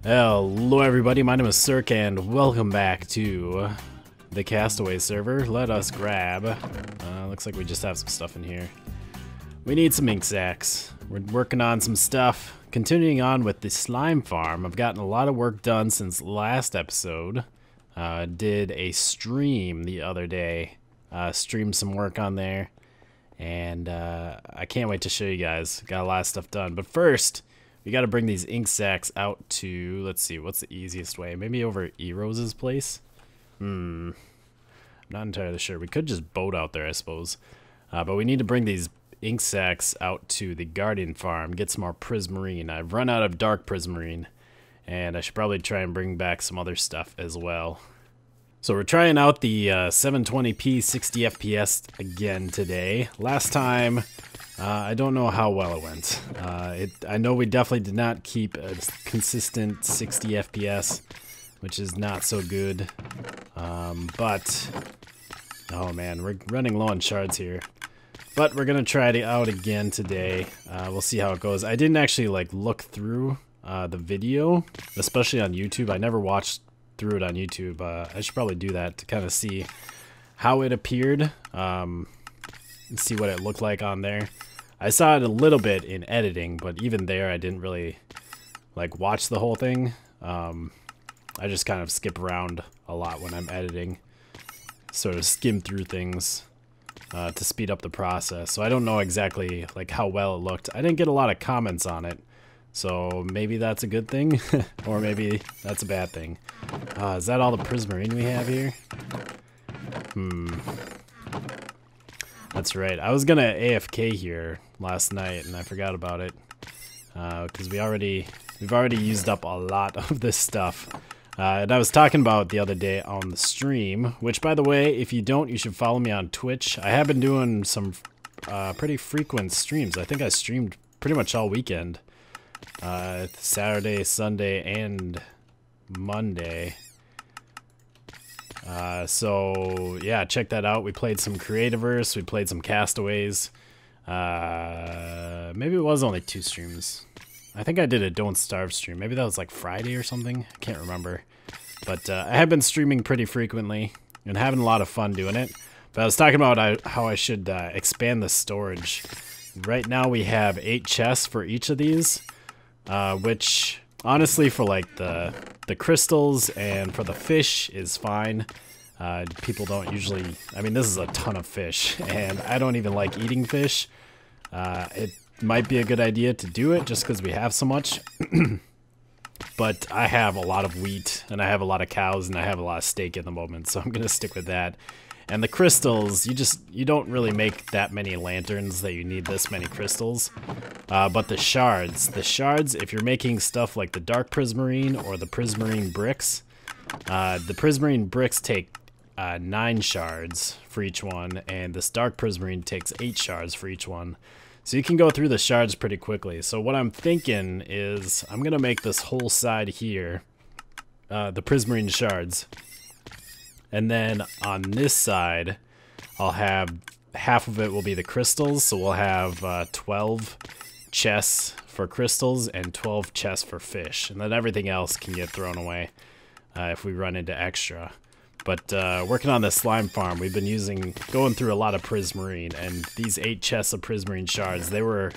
Hello everybody, my name is Cirque and welcome back to the Castaways server. Let us grab, looks like we just have some stuff in here. We need some ink sacs. We're working on some stuff. Continuing on with the slime farm, I've gotten a lot of work done since last episode. Did a stream the other day, streamed some work on there, and I can't wait to show you guys. Got a lot of stuff done, but first, we got to bring these ink sacs out to, let's see, what's the easiest way? Maybe over at E-Rose's place? I'm not entirely sure. We could just boat out there, I suppose. But we need to bring these ink sacs out to the Guardian farm, get some more prismarine. I've run out of dark prismarine, and I should probably try and bring back some other stuff as well. So we're trying out the 720p 60 FPS again today. Last time, I don't know how well it went. I know we definitely did not keep a consistent 60 FPS, which is not so good. But, oh man, we're running low on shards here. But we're gonna try it out again today. We'll see how it goes. I didn't actually look through the video, especially on YouTube. I never watched through it on YouTube. I should probably do that to kind of see how it appeared. And see what it looked like on there. I saw it a little bit in editing, but even there I didn't really watch the whole thing. I just kind of skip around a lot when I'm editing, sort of skim through things to speed up the process. So I don't know exactly how well it looked. I didn't get a lot of comments on it, so maybe that's a good thing or maybe that's a bad thing. Is that all the prismarine we have here? That's right. I was gonna AFK here last night and I forgot about it because we've already used up a lot of this stuff. And I was talking about the other day on the stream, which by the way, if you don't, you should follow me on Twitch. I have been doing some pretty frequent streams. I think I streamed pretty much all weekend. Saturday, Sunday, and Monday. So yeah, check that out. We played some Creativerse, we played some Castaways. Maybe it was only 2 streams. I think I did a Don't Starve stream. Maybe that was Friday or something. I can't remember. But I have been streaming pretty frequently and having a lot of fun doing it. But I was talking about how I should expand the storage. Right now we have 8 chests for each of these, which honestly for the crystals and for the fish is fine. People don't usually, I mean, this is a ton of fish and I don't even like eating fish. It might be a good idea to do it just because we have so much. But I have a lot of wheat and I have a lot of cows and I have a lot of steak at the moment, so I'm gonna stick with that. And the crystals, you don't really make that many lanterns that you need this many crystals. But the shards, if you're making stuff like the dark prismarine or the prismarine bricks, the prismarine bricks take 9 shards for each one, and this dark prismarine takes 8 shards for each one. So you can go through the shards pretty quickly. So what I'm thinking is I'm gonna make this whole side here the prismarine shards. And then on this side, I'll have half of it will be the crystals. So we'll have 12 chests for crystals and 12 chests for fish. And then everything else can get thrown away if we run into extra. But working on this slime farm, we've been going through a lot of prismarine. And these 8 chests of prismarine shards, they were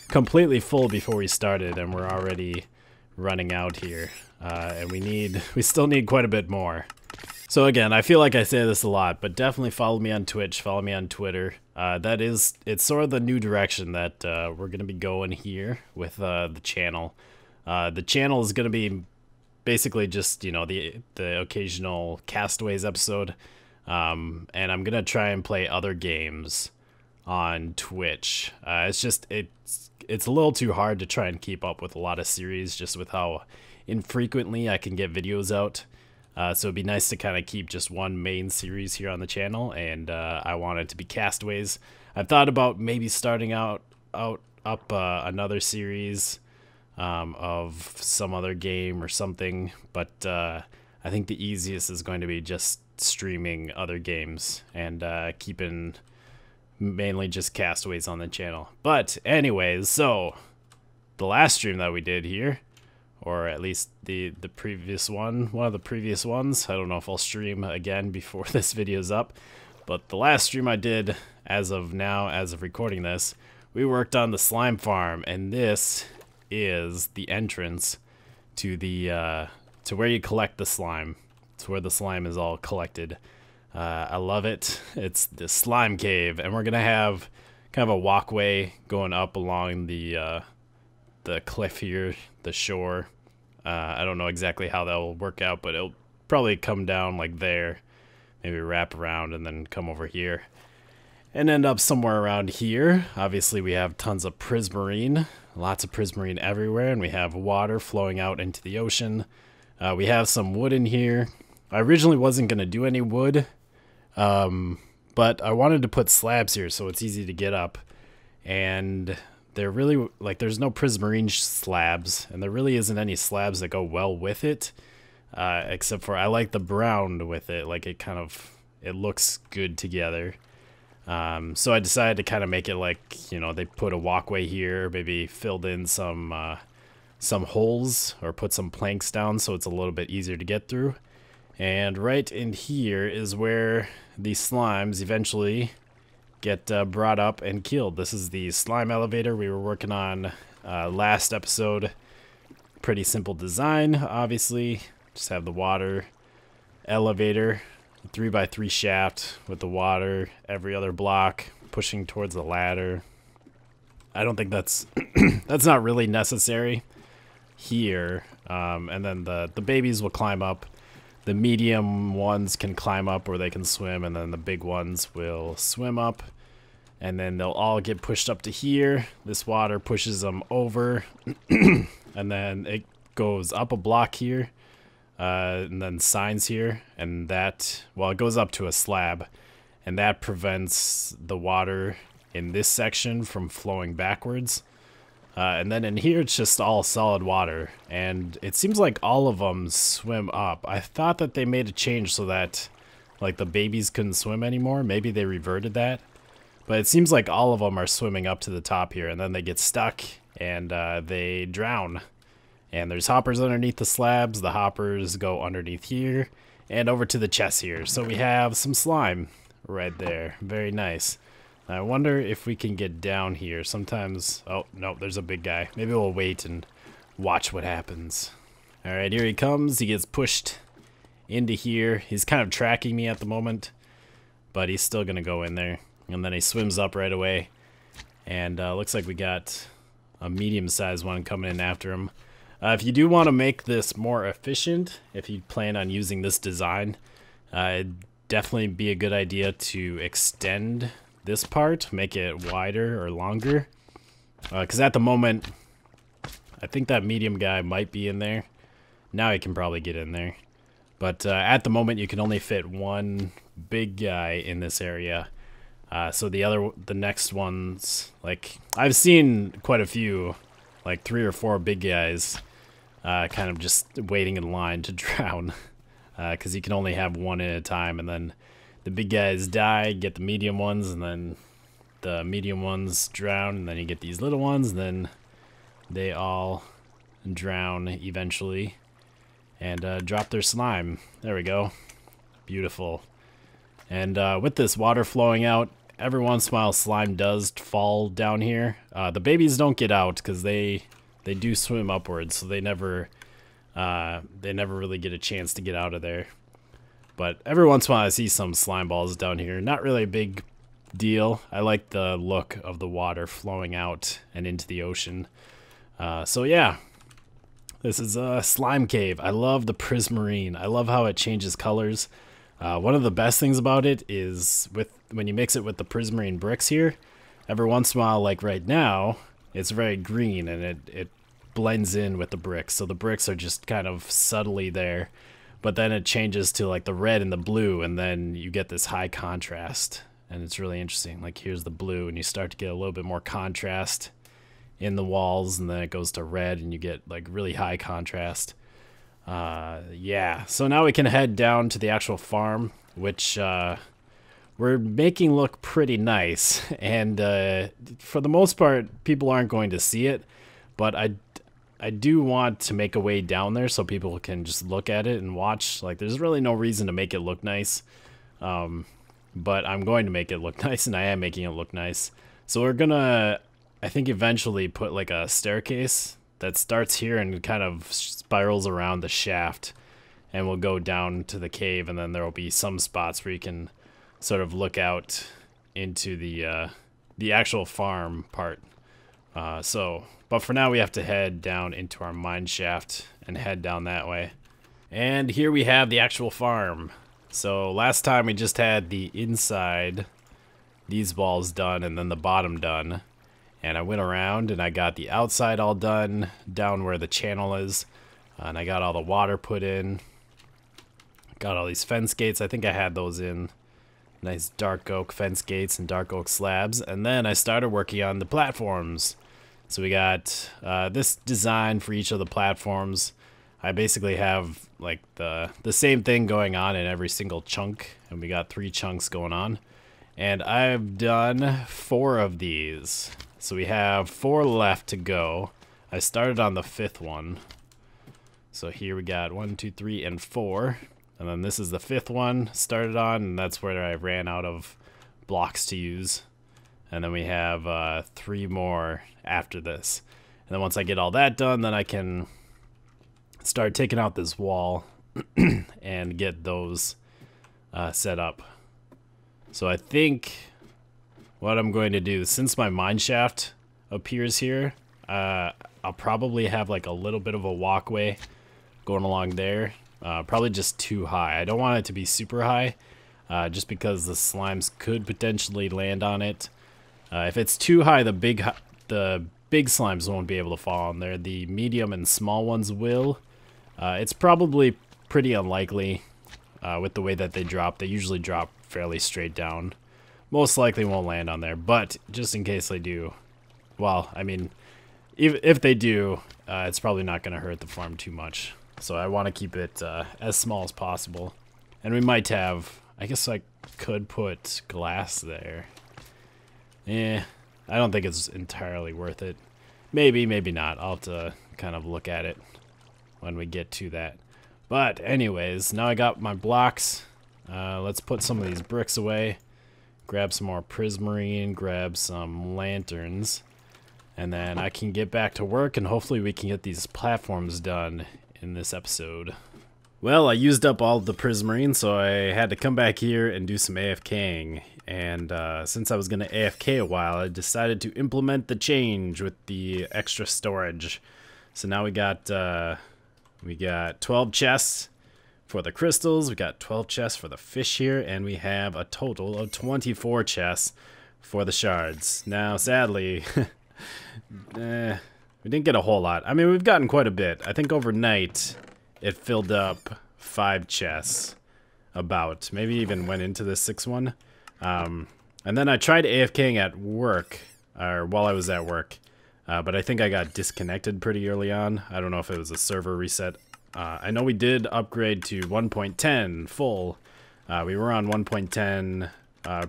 completely full before we started. And we're already running out here. And we still need quite a bit more. So again, I feel like I say this a lot, but definitely follow me on Twitch, follow me on Twitter. It's sort of the new direction that we're going to be going here with the channel. The channel is going to be basically just, the occasional Castaways episode. And I'm going to try and play other games on Twitch. It's a little too hard to try and keep up with a lot of series just with how infrequently I can get videos out. So it'd be nice to kind of keep just one main series here on the channel, and I want it to be Castaways. I've thought about maybe starting up another series of some other game or something, but I think the easiest is going to be just streaming other games and keeping mainly just Castaways on the channel. But anyways, so the last stream that we did here or at least the previous one of the previous ones. I don't know if I'll stream again before this video's up, but the last stream I did, as of now, as of recording this, we worked on the slime farm, and this is the entrance to the to where you collect the slime. It's where the slime is all collected. I love it. It's the slime cave, and we're gonna have kind of a walkway going up along the cliff here, the shore. I don't know exactly how that will work out, but it'll probably come down like there, maybe wrap around and then come over here and end up somewhere around here. Obviously we have tons of prismarine, lots of prismarine everywhere, and we have water flowing out into the ocean. We have some wood in here. I originally wasn't going to do any wood, but I wanted to put slabs here so it's easy to get up, and they're really, like, there's no prismarine slabs, and there really isn't any slabs that go well with it, except for I like the brown with it. Like, it kind of, it looks good together. So I decided to kind of make it like, you know, they put a walkway here, maybe filled in some holes, or put some planks down so it's a little bit easier to get through. And right in here is where the slimes eventually get brought up and killed. This is the slime elevator we were working on last episode. Pretty simple design, obviously. Just have the water elevator, 3x3 shaft with the water every other block pushing towards the ladder. I don't think that's that's not really necessary here. And then the babies will climb up. The medium ones can climb up, or they can swim, and then the big ones will swim up, and then they'll all get pushed up to here. This water pushes them over, and then it goes up a block here, and then signs here, and that, well, it goes up to a slab, and that prevents the water in this section from flowing backwards. And then in here, it's just all solid water, and it seems like all of them swim up. I thought that they made a change so that, like, the babies couldn't swim anymore. Maybe they reverted that, but it seems like all of them are swimming up to the top here, and then they get stuck, and they drown. And there's hoppers underneath the slabs. The hoppers go underneath here, and over to the chest here. So we have some slime right there. Very nice. I wonder if we can get down here. Sometimes, oh, no, there's a big guy. Maybe we'll wait and watch what happens. All right, here he comes. He gets pushed into here. He's kind of tracking me at the moment, but he's still going to go in there. And then he swims up right away. And looks like we got a medium-sized one coming in after him. If you do want to make this more efficient, if you plan on using this design, it'd definitely be a good idea to extend this part, make it wider or longer, because at the moment I think that medium guy might be in there. Now he can probably get in there, but at the moment you can only fit one big guy in this area, so the next ones, like, I've seen quite a few, like 3 or 4 big guys kind of just waiting in line to drown, because you can only have one at a time, and then the big guys die, get the medium ones, and then the medium ones drown, and then you get these little ones, and then they all drown eventually and drop their slime. There we go. Beautiful. And with this water flowing out, every once in a while slime does fall down here. The babies don't get out because they do swim upwards, so they never really get a chance to get out of there. But every once in a while I see some slime balls down here. Not really a big deal. I like the look of the water flowing out and into the ocean. So yeah, this is a slime cave. I love the prismarine. I love how it changes colors. One of the best things about it is when you mix it with the prismarine bricks here, every once in a while, like right now, it's very green, and it blends in with the bricks. So the bricks are just kind of subtly there. But then it changes to like the red and the blue, and then you get this high contrast, and it's really interesting. Like, here's the blue, and you start to get a little bit more contrast in the walls, and then it goes to red, and you get like really high contrast. Yeah, so now we can head down to the actual farm, which we're making look pretty nice, and for the most part, people aren't going to see it, but I do want to make a way down there so people can just look at it and watch. Like, there's really no reason to make it look nice. But I'm going to make it look nice, and I am making it look nice. So we're gonna, I think, eventually put like a staircase that starts here and kind of spirals around the shaft, and we'll go down to the cave, and then there will be some spots where you can sort of look out into the actual farm part. But for now we have to head down into our mine shaft and head down that way. And here we have the actual farm. So last time we just had the inside, these walls done, and then the bottom done. And I went around and I got the outside all done, down where the channel is. And I got all the water put in. Got all these fence gates. I think I had those in. Nice dark oak fence gates and dark oak slabs. And then I started working on the platforms. So we got this design for each of the platforms. I basically have like the same thing going on in every single chunk, and we got 3 chunks going on. And I've done 4 of these. So we have 4 left to go. I started on the 5th one. So here we got 1, 2, 3, and 4. And then this is the 5th one started on, and that's where I ran out of blocks to use. And then we have 3 more after this. And then once I get all that done, then I can start taking out this wall and get those set up. So I think what I'm going to do, since my mine shaft appears here, I'll probably have like a little bit of a walkway going along there. Probably just too high. I don't want it to be super high, just because the slimes could potentially land on it. If it's too high, the big slimes won't be able to fall on there. The medium and small ones will. It's probably pretty unlikely with the way that they drop. They usually drop fairly straight down. Most likely won't land on there, but just in case they do, well, I mean, if they do, it's probably not going to hurt the farm too much. So I want to keep it as small as possible. And we might have, I guess I could put glass there. I don't think it's entirely worth it. Maybe, maybe not. I'll have to kind of look at it when we get to that. But anyways, now I got my blocks. Let's put some of these bricks away. Grab some more prismarine, grab some lanterns. And then I can get back to work, and hopefully we can get these platforms done in this episode. Well, I used up all the prismarine, so I had to come back here and do some AFKing. And since I was going to AFK a while, I decided to implement the change with the extra storage. So now we got 12 chests for the crystals, we got 12 chests for the fish here, and we have a total of 24 chests for the shards. Now, sadly, we didn't get a whole lot. I mean, we've gotten quite a bit. I think overnight it filled up 5 chests, about. Maybe even went into the 6th one. And then I tried AFKing at work, or while I was at work, but I think I got disconnected pretty early on. I don't know if it was a server reset. I know we did upgrade to 1.10 full. We were on 1.10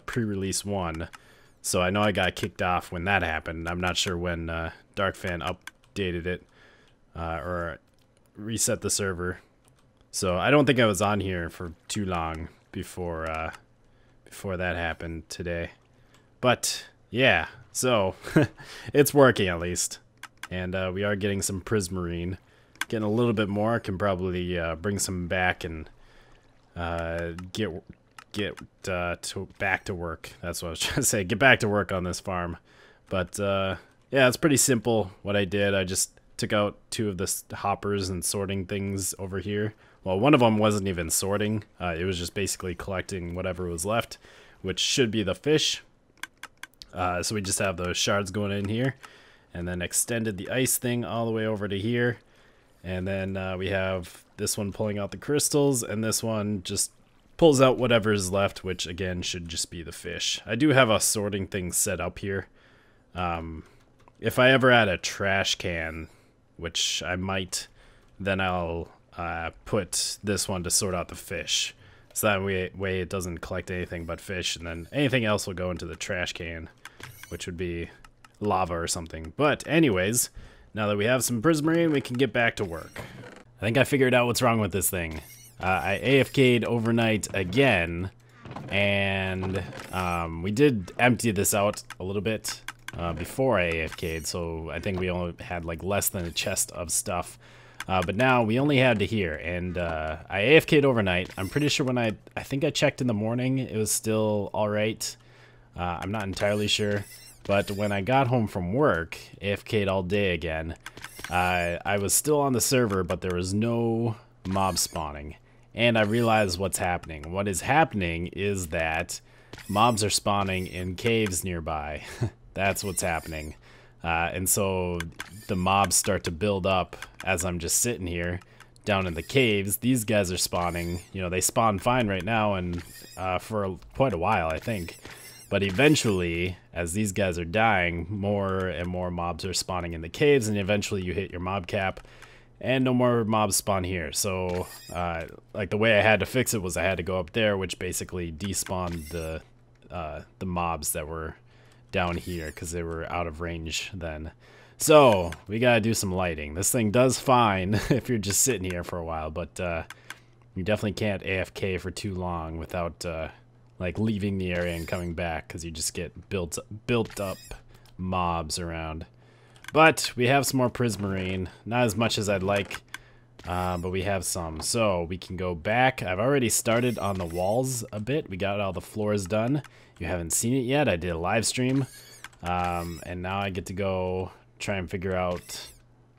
pre-release 1, so I know I got kicked off when that happened. I'm not sure when Darkfan updated it or reset the server. So I don't think I was on here for too long before that happened today. But yeah, so it's working at least, and we are getting some prismarine. Getting a little bit more. Can probably bring some back and get back to work. That's what I was trying to say. Get back to work on this farm. But yeah, it's pretty simple what I did. I just took out 2 of the hoppers and sorting things over here. Well, one of them wasn't even sorting. It was just basically collecting whatever was left, which should be the fish. So we just have those shards going in here, and then extended the ice thing all the way over to here. And then we have this one pulling out the crystals, and this one just pulls out whatever is left, which again should just be the fish. I do have a sorting thing set up here. If I ever add a trash can, which I might, then I'll put this one to sort out the fish. So that way it doesn't collect anything but fish, and then anything else will go into the trash can, which would be lava or something. But anyways, Now that we have some prismarine, we can get back to work. I think I figured out what's wrong with this thing. I AFK'd overnight again, and we did empty this out a little bit before I AFK'd, so I think we only had like less than a chest of stuff. But now we only had to here, and I AFK'd overnight. I'm pretty sure when I think I checked in the morning, it was still alright. I'm not entirely sure. But when I got home from work, AFK'd all day again, I was still on the server, but there was no mob spawning. And I realized what's happening. What is happening is that mobs are spawning in caves nearby. That's what's happening. And so the mobs start to build up as I'm just sitting here down in the caves. These guys are spawning. You know, they spawn fine right now and for quite a while, I think. But eventually, as these guys are dying, more and more mobs are spawning in the caves, and eventually you hit your mob cap, and no more mobs spawn here. So, like, the way I had to fix it was I had to go up there, which basically despawned the mobs that were down here, because they were out of range then. So, we gotta do some lighting. This thing does fine if you're just sitting here for a while, but you definitely can't AFK for too long without... like leaving the area and coming back, because you just get built up mobs around. But we have some more prismarine, not as much as I'd like, but we have some, so we can go back. I've already started on the walls a bit. We got all the floors done. You haven't seen it yet. I did a live stream, and now I get to go try and figure out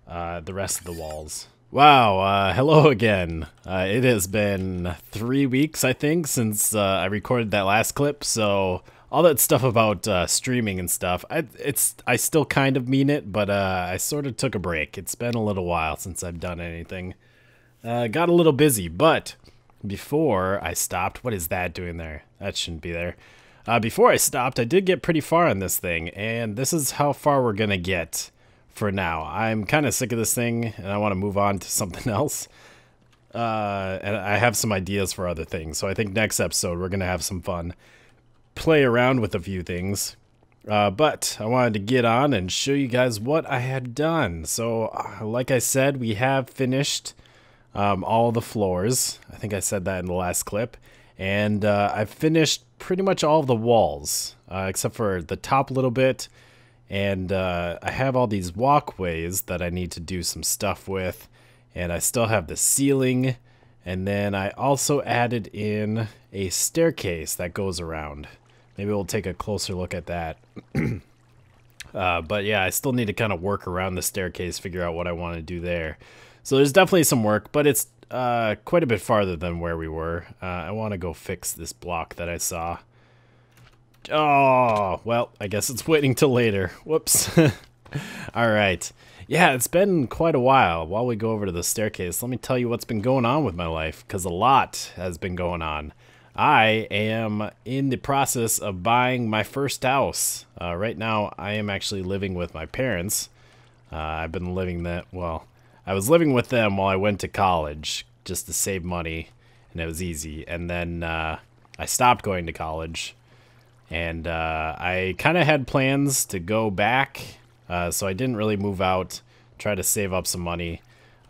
the rest of the walls. Wow, hello again. It has been 3 weeks, I think, since I recorded that last clip, so all that stuff about streaming and stuff, I still kind of mean it, but I sort of took a break. It's been a little while since I've done anything. Got a little busy, but before I stopped, what is that doing there? That shouldn't be there. Before I stopped, I did get pretty far on this thing, and this is how far we're gonna get. For now, I'm kind of sick of this thing, and I want to move on to something else. And I have some ideas for other things, so I think next episode we're going to have some fun. Play around with a few things. But I wanted to get on and show you guys what I had done. So, like I said, we have finished all the floors. I think I said that in the last clip. And I've finished pretty much all of the walls, except for the top little bit. And I have all these walkways that I need to do some stuff with. And I still have the ceiling. And then I also added in a staircase that goes around. Maybe we'll take a closer look at that. But yeah, I still need to kind of work around the staircase, figure out what I want to do there. So there's definitely some work, but it's quite a bit farther than where we were. I want to go fix this block that I saw. Oh, well, I guess it's waiting till later. Whoops. Alright. Yeah, it's been quite a while. While we go over to the staircase, let me tell you what's been going on with my life, because a lot has been going on. I am in the process of buying my first house. Right now, I am actually living with my parents. I've been living that, well, I was living with them while I went to college, just to save money, and it was easy. And then I stopped going to college. And I kind of had plans to go back, so I didn't really move out, try to save up some money.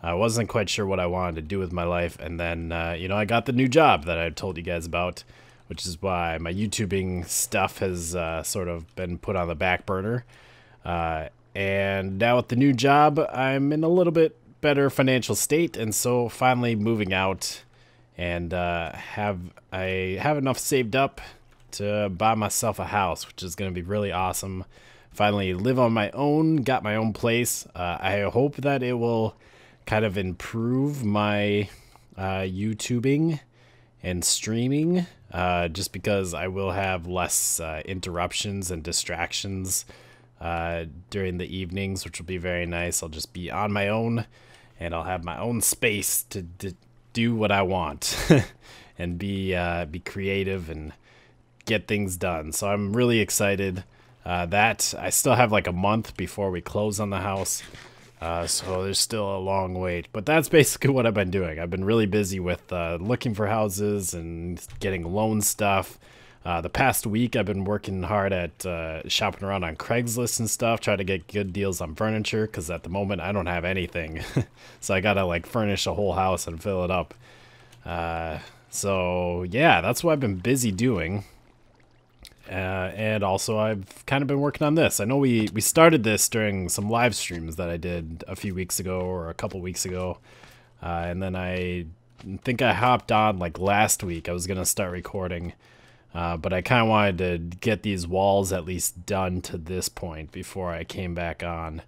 I wasn't quite sure what I wanted to do with my life, and then, you know, I got the new job that I told you guys about, which is why my YouTubing stuff has sort of been put on the back burner. And now with the new job, I'm in a little bit better financial state, and so finally moving out, and I have enough saved up to buy myself a house, which is going to be really awesome. Finally live on my own, got my own place. I hope that it will kind of improve my YouTubing and streaming, just because I will have less interruptions and distractions during the evenings, which will be very nice. I'll just be on my own, and I'll have my own space to do what I want and be creative and get things done. So I'm really excited that I still have like a month before we close on the house, so there's still a long wait, but that's basically what I've been doing. I've been really busy with looking for houses and getting loan stuff. The past week, I've been working hard at shopping around on Craigslist and stuff, trying to get good deals on furniture, because at the moment, I don't have anything. So I gotta, like, furnish a whole house and fill it up. So, yeah, that's what I've been busy doing. And also, I've kind of been working on this. I know we started this during some live streams that I did a few weeks ago, or a couple weeks ago. And then I think I hopped on, like, last week. I was gonna start recording. But I kind of wanted to get these walls at least done to this point before I came back on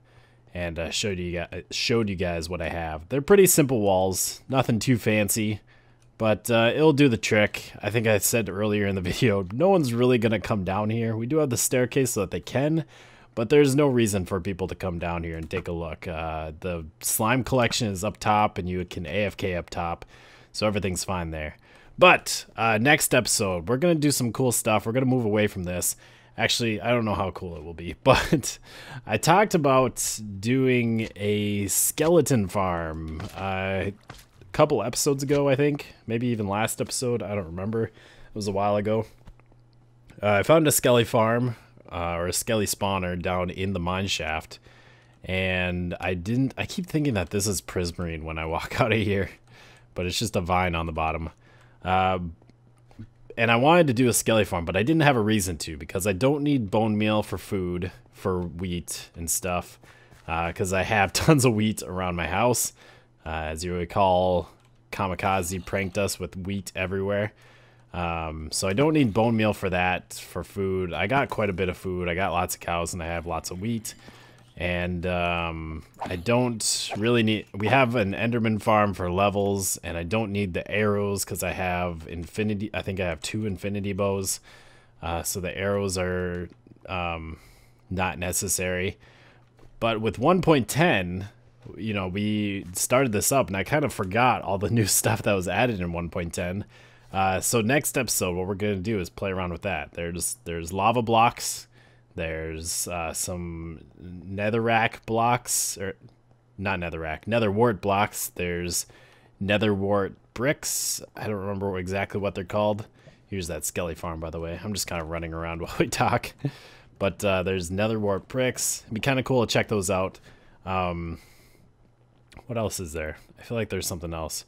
and showed you guys what I have. They're pretty simple walls, nothing too fancy, but it'll do the trick. I think I said earlier in the video, no one's really going to come down here. We do have the staircase so that they can, but there's no reason for people to come down here and take a look. The slime collection is up top, and you can AFK up top, so everything's fine there. But next episode, we're going to do some cool stuff. We're going to move away from this. Actually, I don't know how cool it will be, but I talked about doing a skeleton farm a couple episodes ago, I think. Maybe even last episode. I don't remember. It was a while ago. I found a skelly farm, or a skelly spawner down in the mine shaft. And I keep thinking that this is prismarine when I walk out of here. But it's just a vine on the bottom. And I wanted to do a skelly farm, but I didn't have a reason to, because I don't need bone meal for food, for wheat and stuff, because I have tons of wheat around my house. As you recall, Kamikaze pranked us with wheat everywhere. So I don't need bone meal for that, for food. I got quite a bit of food. I got lots of cows, and I have lots of wheat. And I don't really need... We have an Enderman farm for levels, and I don't need the arrows because I have infinity... I think I have 2 infinity bows. So the arrows are not necessary. But with 1.10, you know, we started this up, and I kind of forgot all the new stuff that was added in 1.10. So next episode, what we're going to do is play around with that. There's lava blocks... There's some netherrack blocks, or not netherrack, netherwart blocks. There's netherwart bricks. I don't remember exactly what they're called. Here's that skelly farm, by the way. I'm just kind of running around while we talk. But there's netherwart bricks. It'd be kind of cool to check those out. What else is there? I feel like there's something else.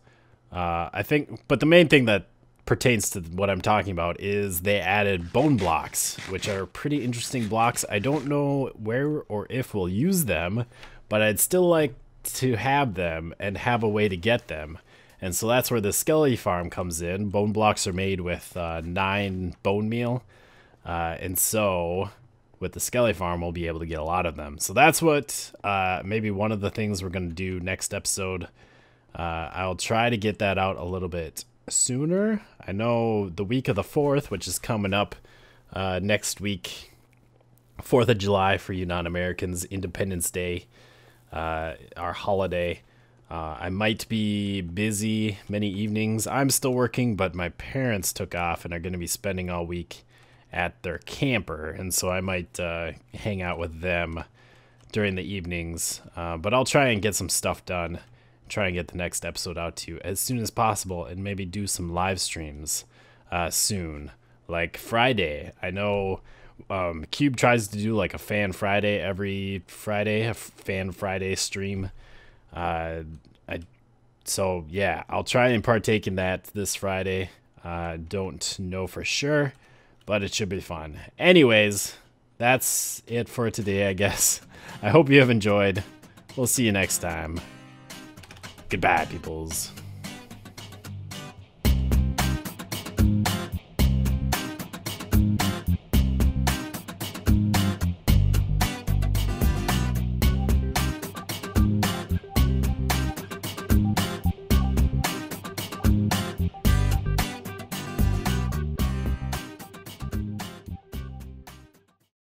I think, but the main thing that pertains to what I'm talking about is they added bone blocks, which are pretty interesting blocks. I don't know where or if we'll use them, but I'd still like to have them and have a way to get them. And so that's where the skelly farm comes in. Bone blocks are made with 9 bone meal, and so with the skelly farm we'll be able to get a lot of them. So that's what maybe one of the things we're going to do next episode. I'll try to get that out a little bit sooner. I know the week of the 4th, which is coming up next week, 4th of July for you non-Americans, Independence Day, our holiday. I might be busy many evenings. I'm still working, but my parents took off and are going to be spending all week at their camper, and so I might hang out with them during the evenings. But I'll try and get some stuff done. Try and get the next episode out to you as soon as possible, and maybe do some live streams soon, like Friday. I know Cube tries to do like a Fan Friday every Friday, a Fan Friday stream. So yeah, I'll try and partake in that this Friday. Don't know for sure, but it should be fun. Anyways, that's it for today, I guess. I hope you have enjoyed. We'll see you next time. Goodbye, peoples.